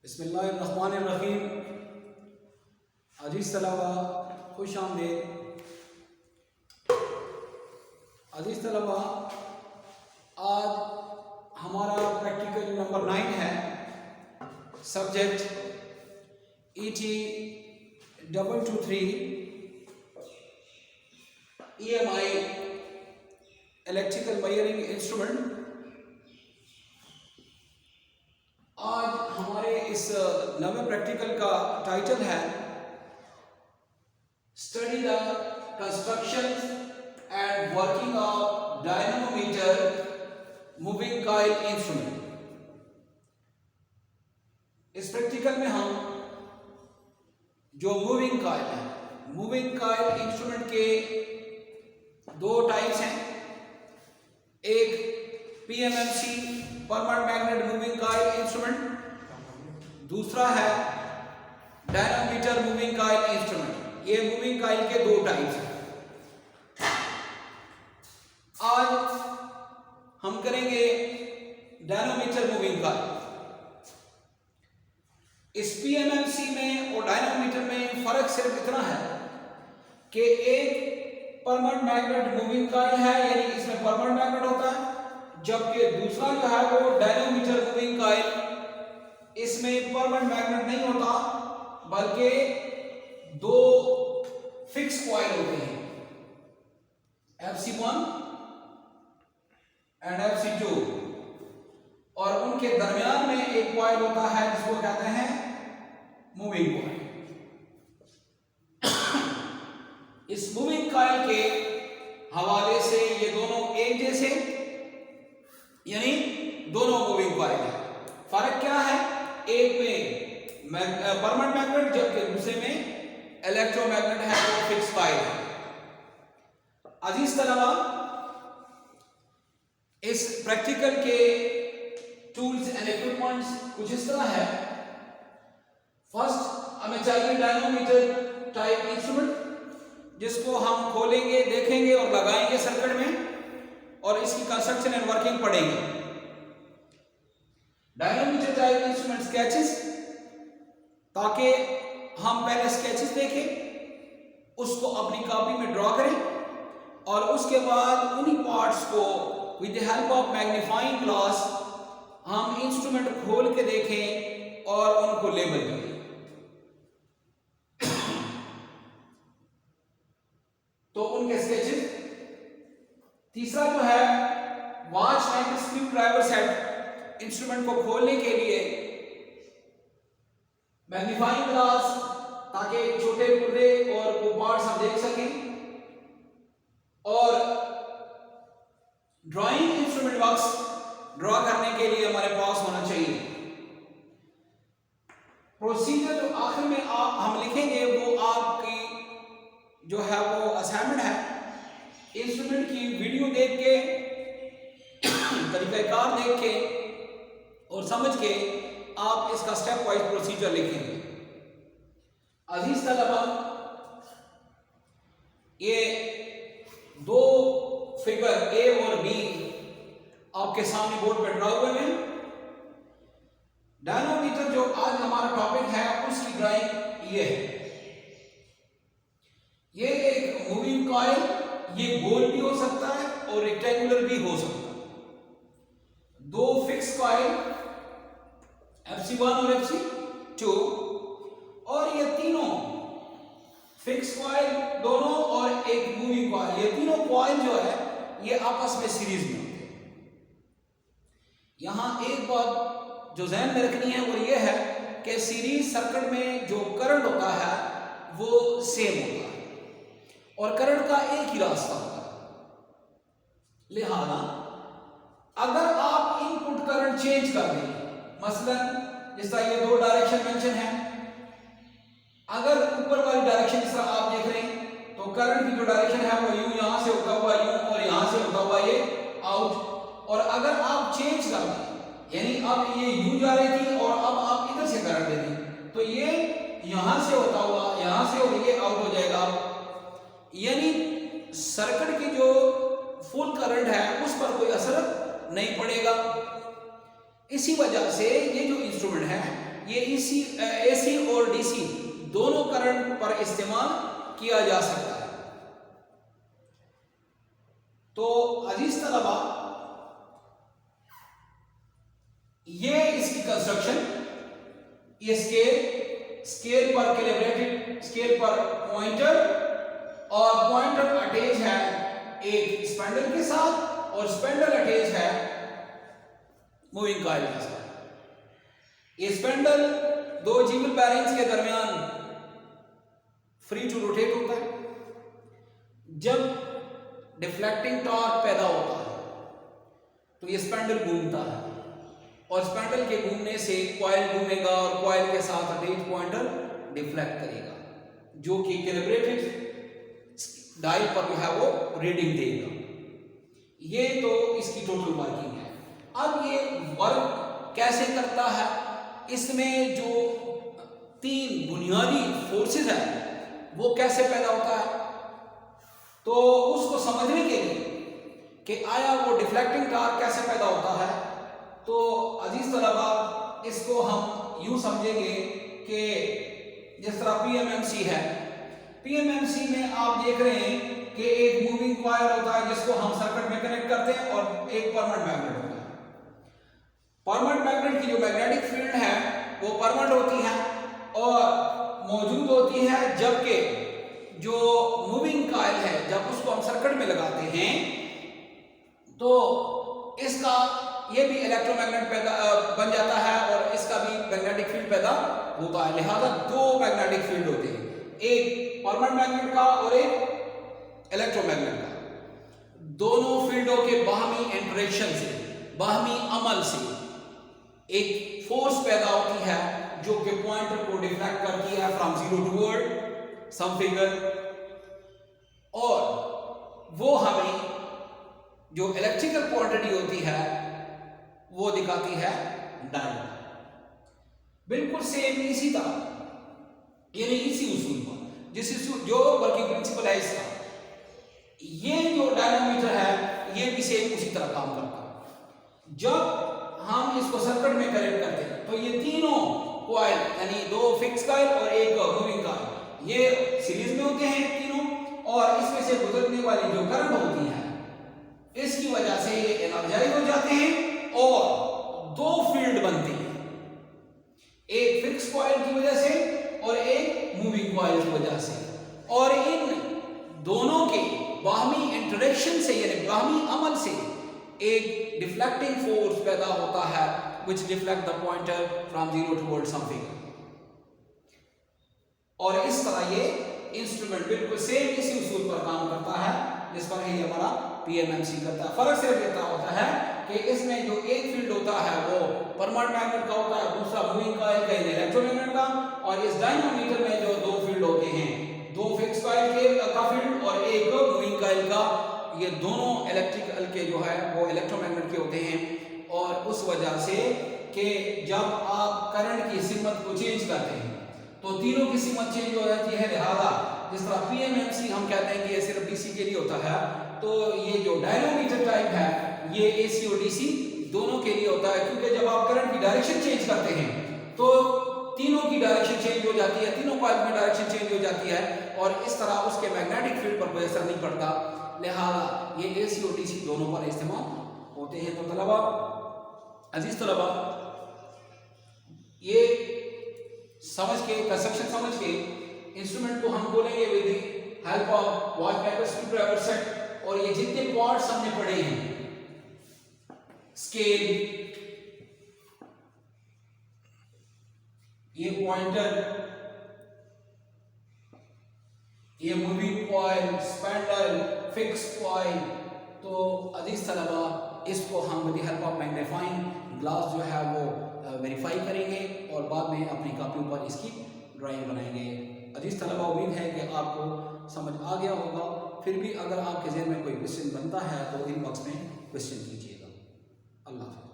बिस्मिल्लाहिर्रहमानिर्रहीम। अजीज़ तलबा, खुश आमदीद। अजीज़ तलबा, आज हमारा प्रैक्टिकल नंबर 9 है। Subject ET 223 EMI electrical measuring instrument. आज हमारे इस नवे प्रैक्टिकल का टाइटल है study the construction and working of dynamometer moving coil instrument. इस प्रैक्टिकल में हम जो मूविंग कॉइल है, मूविंग कॉइल इंस्ट्रूमेंट के दो टाइप्स हैं। एक PMMC permanent magnet moving coil instrument, दूसरा है डायनामोमीटर मूविंग कॉइल इंस्ट्रूमेंट। ये मूविंग कॉइल के दो टाइप्स हैं। आज हम करेंगे डायनामोमीटर मूविंग कॉइल। इस PMMC में और डायनामोमीटर में फर्क सिर्फ इतना है कि एक परमानेंट मैग्नेट मूविंग कॉइल है, यानी इसमें परमानेंट मैग्नेट होता है, जबकि दूसरा जो है वो डायनामोमीटर मूविंग कॉइल, इसमें परमानेंट मैग्नेट नहीं होता बल्कि दो फिक्स कॉइल होते हैं, FC1 एंड FC2, और उनके दरमियान में एक कॉइल होता है जिसको कहते हैं मूविंग कॉइल। इस मूविंग कॉइल के हवाले से ये दोनों एक जैसे, यानी दोनों मूविंग कॉइल है। फर्क क्या है? एक में परमानेंट मैग्नेट जबकि दूसरे में इलेक्ट्रोमैग्नेट है, वो फिक्स कॉइल है। अजीज तलबा, इस प्रैक्टिकल के टूल्स एंड इक्विपमेंट्स कुछ इस तरह है। फर्स्ट हमें चाहिए डायनामोमीटर टाइप इंस्ट्रूमेंट, जिसको हम खोलेंगे, देखेंगे और लगाएंगे सर्किट में, और इसकी कंस्ट्रक्शन एंड वर्किंग पढ़ेंगे। डायनामोमीटर टाइप इंस्ट्रूमेंट स्केचेस, ताकि हम पहले स्केचेस देखें, उसको अपनी कॉपी में ड्रॉ करें, और उसके बाद उन्हीं पार्ट्स को with the help of magnifying glass हम इंस्ट्रूमेंट खोल के देखें और उनको लेबल करें। तो उनके स्केचेस। तीसरा जो है watch and screw driver set, instrument को खोलने के लिए मैग्नीफाइंग ग्लास, ताकि छोटे टुकड़े और वो पार्ट्स हम देख सकें, और ड्राइंग इंस्ट्रूमेंट बॉक्स ड्रॉ करने के लिए हमारे पास होना चाहिए। प्रोसीजर जो आखिर में हम लिखेंगे वो आपकी जो है वो असाइनमेंट है। इंस्ट्रूमेंट की वीडियो देख के, तरीकाकार देख के और समझ के आप इसका स्टेप वाइज प्रोसीजर लिखेंगे। अजीज तलबा, ये दो फिगर A और B आपके सामने बोर्ड पर ड्रा हुए हैं। डायनामोमीटर जो आज हमारा टॉपिक है उसकी ड्राइंग ये है। ये एक मूविंग कॉइल, ये गोल भी हो सकता है और रेक्टेंगुलर भी हो सकता है। दो फिक्स कॉइल FC1 और FC2, और ये तीनों फिक्स कॉइल दोनों और एक मूविंग कॉइल, ये तीनों कॉइल जो है ये आपस में सीरीज में होते हैं। यहां एक बात जो ध्यान में रखनी है वो ये है कि सीरीज सर्किट में जो करंट होता है वो सेम होता है और करंट का एक ही रास्ता होता है। लिहाजा अगर आप इनपुट करंट चेंज कर दें, मसलन जिस तरह ये दो डायरेक्शन मेंशन है, अगर ऊपर वाली डायरेक्शन जिस तरह आप देख रहे हैं तो करंट की जो डायरेक्शन है वो यूं यहां से होता हुआ यूं और यहां से होता हुआ ये आउट, और अगर आप चेंज कर दें, यानी अब ये यूं जा रही थी और अब आप इधर से करंट दे दें, तो ये यहां से होता हुआ यहां से और ये आउट हो जाएगा। यानी सर्किट की जो फुल करंट है उस पर कोई असर नहीं पड़ेगा। इसी वजह से ये जो इंस्ट्रूमेंट है ये एसी और डीसी दोनों करंट पर इस्तेमाल किया जा सकता है। तो अजीज तलबा, ये इसकी कंस्ट्रक्शन, ये स्केल पर कैलिब्रेटेड, स्केल पर पॉइंटर, और पॉइंटर अटैच है एक स्पेंडल के साथ और स्पेंडल अटैच है मूविंग कॉइल के साथ। ये स्पेंडल दो जीबल बेरिंग्स के दरमियान फ्री टू रोटेट होता है। जब डिफ्लेक्टिंग टॉर्क पैदा होता है तो ये स्पेंडल घूमता है और स्पेंडल के घूमने से कॉइल घूमेगा और कॉइल के साथ अटैच पॉइंटर डिफ्लेक्ट करेगा, जो कि कैलिब्रेटेड डायल पर जो है वो रीडिंग देगा। ये तो इसकी टोटल वर्किंग है। अब ये वर्क कैसे करता है, इसमें जो तीन बुनियादी फोर्सेस हैं वो कैसे पैदा होता है, तो उसको समझने के लिए कि आया वो डिफ्लेक्टिंग टॉर्क कैसे पैदा होता है, तो अजीज तलबा इसको हम यूं समझेंगे कि जिस तरह पीएमएमसी है, पीएमएमसी में आप देख रहे हैं कि एक मूविंग कॉइल होता है जिसको हम सर्किट में कनेक्ट करते हैं और एक परमानेंट मैग्नेट होता है। परमानेंट मैग्नेट की जो मैग्नेटिक फील्ड है वो परमानेंट होती है और मौजूद होती है, जबकि जो मूविंग कॉइल है जब उसको हम सर्किट में लगाते हैं तो इसका ये भी इलेक्ट्रोमैग्नेट पैदा बन जाता है और इसका भी मैग्नेटिक फील्ड पैदा होता है। लिहाजा दो मैग्नेटिक फील्ड होते हैं, एक परमानेंट मैग्नेट का और एक इलेक्ट्रोमैग्नेट का। दोनों फील्डों के बाहमी इंटरेक्शन से, बाहमी अमल से एक फोर्स पैदा होती है जो कि पॉइंटर को डिफ्लेक्ट करती है from zero toward some figure, और वो हमें जो इलेक्ट्रिकल क्वांटिटी होती है वो दिखाती है डायोड। बिल्कुल सेम इसी तरह, यानी इसी उसूल पर, जो वर्किंग प्रिंसिपल है इसका, ये जो डायनामोमीटर है ये भी सेम उसी तरह काम करता है। जब हम इसको सर्किट में कनेक्ट करते हैं तो ये तीनों कॉइल, यानी दो फिक्स कॉइल और एक मूविंग कॉइल, ये सीरीज में होते हैं तीनों, और इसमें से गुजरने वाली जो करंट होती है इसकी वजह से ये एनर्जाइज हो जाते हैं और दो फील्ड बनते हैं, एक फिक्स कॉइल की वजह से और एक मूविंग कॉइल की वजह से, और इन दोनों के बाहमी इंटरेक्शन से, यानी बाहमी अमल से एक डिफ्लेक्टिंग फोर्स पैदा होता है which deflect the pointer from zero towards something। और इस तरह ये इंस्ट्रूमेंट बिल्कुल सेम इसी उसूल पर काम करता है जिस पर ये हमारा पीएमएमसी करता है। फर्क सिर्फ इतना होता है कि इसमें जो एक फील्ड होता है वो परमानेंट मैग्नेट का होता है, दूसरा मूविंग कॉइल का, इलेक्ट्रोमैग्नेट का, और इस डायनामोमीटर में जो दो फील्ड होते हैं, दो फिक्स कॉइल का फील्ड और एक मूविंग कॉइल का, ये दोनों इलेक्ट्रिकल के जो है वो इलेक्ट्रोमैग्नेट के होते हैं। और उस वजह से कि जब आप करंट की सिमत को चेंज करते हैं तो तीनों की सिमत चेंज हो जाती है। लिहाजा जिस तरह पीएमएमसी हम कहते हैं कि ये सिर्फ डीसी के लिए होता है, तो ये जो डायनामोमीटर टाइप है ये एसी और डीसी दोनों के लिए होता है, क्योंकि जब आप करंट की डायरेक्शन चेंज करते हैं तो तीनों की डायरेक्शन चेंज हो जाती है, तीनों कॉइल में डायरेक्शन चेंज हो जाती है और इस तरह उसके मैग्नेटिक फील्ड पर कोई असर नहीं पड़ता। लिहाजा ये एसी और डीसी दोनों पर इस्तेमाल होते हैं। तो तलबा, अजीज तलबा, ये समझ के, कंस्ट्रक्शन समझ के इंस्ट्रूमेंट को हम खोलेंगे with the help of what paper screwdriver set, और ये जितने पार्ट्स हमने पढ़े हैं, स्केल, ये पॉइंटर, ये moving coil, spindle, fix coil, तो अजीज तलबा इसको हम with the help of magnifying glass जो है वो वेरीफाई करेंगे और बाद में अपनी कॉपी पर इसकी ड्राइंग बनाएंगे। अजीज तलबा, उम्मीद है कि आपको समझ आ गया होगा। फिर भी अगर आपके ज़हन में कोई क्वेश्चन बनता है तो इनबॉक्स में क्वेश्चन कीजिएगा। अल्लाह हाफ़िज़।